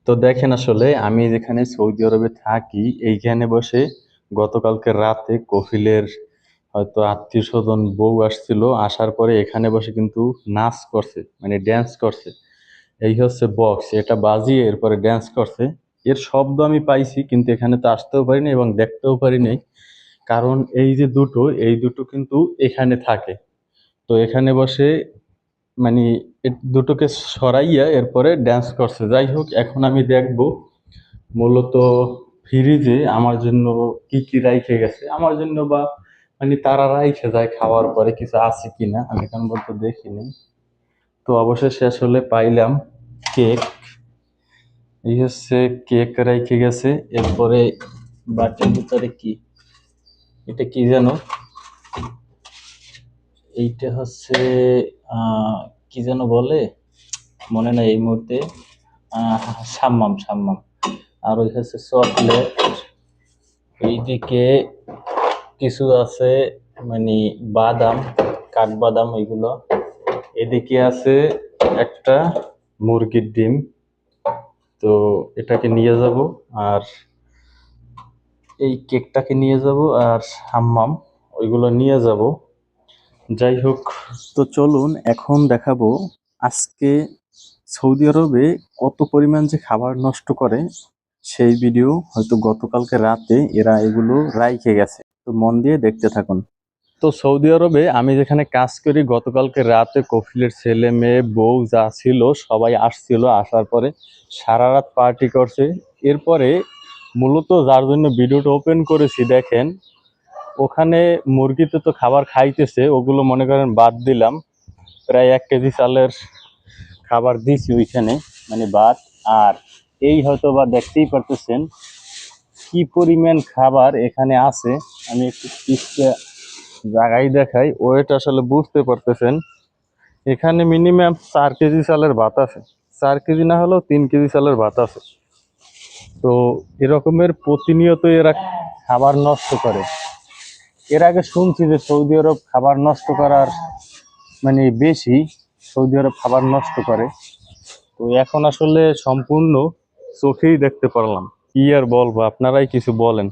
তো দেখেন, আসলে আমি যেখানে সৌদি আরবে থাকি এইখানে বসে গতকালকে রাতে কফিলের হয়তো আত্মীয় স্বজন বউ আসছিল, আসার পরে এখানে বসে কিন্তু নাচ করছে, মানে ড্যান্স করছে। এই হচ্ছে বক্স, এটা বাজিয়ে এরপরে ড্যান্স করছে। এর শব্দ আমি পাইছি, কিন্তু এখানে তো আসতেও পারিনি এবং দেখতেও পারিনি, কারণ এই দুটো কিন্তু এখানে থাকে। তো এখানে বসে মানে দুটোকে সরাইয়া এরপরে ড্যান্স করছে। যাই হোক, এখন আমি দেখবো মূলত ফ্রিজে আমার জন্য কি কি রাইখে গেছে, আমার জন্য বা মানে তারা রাইখে যায় খাওয়ার পরে কিছু আছে কিনা, আমি এখন বলতে দেখিনি। তো অবশেষে আসলে পাইলাম কেক। এই হচ্ছে কেক রাইখে গেছে। এরপরে বাটির ভিতরে কি, এটা কি জানো, এইটা হচ্ছে কি যেন বলে, মনে নাই এই মুহূর্তে। সাম্মাম সাম্মাম। আর ওই হচ্ছে চকলেট। এইদিকে কিছু আছে, মানে বাদাম, কাঠবাদাম এগুলো। এদিকে আছে একটা মুরগির ডিম। তো এটাকে নিয়ে যাব, আর এই কেকটাকে নিয়ে যাব, আর হাম্মাম ওইগুলো নিয়ে যাব। যাই হোক, তো চলুন এখন দেখাবো আজকে সৌদি আরবে কত পরিমাণ যে খাবার নষ্ট করে সেই ভিডিও। হয়তো গতকালকে রাতে এরা এগুলো রাইখে গেছে, তো মন দিয়ে দেখতে থাকুন। তো সৌদি আরবে আমি যেখানে কাজ করি, গতকালকে রাতে কফিলের ছেলে মেয়ে বউ যা ছিল সবাই আসছিল। আসার পরে সারা রাত পার্টি করছে। এরপরে মূলত যার জন্য ভিডিওটা ওপেন করেছি, দেখেন ওখানে মুরগিতে তো খাবার খাইতেছে, ওগুলো মনে করেন বাদ দিলাম। প্রায় 1 কেজি চালের খাবার দিছি ওইখানে, মানে ভাত। আর এই হয়তো বা দেখতেই পারতেছেন কি পরিমাণ খাবার এখানে আছে। আমি একটু জায়গায় দেখাই, ওয়েট আসলে বুঝতে পারতেছেন। এখানে মিনিমাম 4 কেজি চালের ভাত আছে, 4 কেজি না হলেও 3 কেজি চালের ভাত আছে। তো এরকমের প্রতিনিয়ত এরা খাবার নষ্ট করে। এর আগে শুনছি যে সৌদি আরব খাবার নষ্ট করার মানে বেশি, সৌদি আরব খাবার নষ্ট করে। তো এখন আসলে সম্পূর্ণ চোখেই দেখতে পারলাম। কি আর বলবো, আপনারাই কিছু বলেন।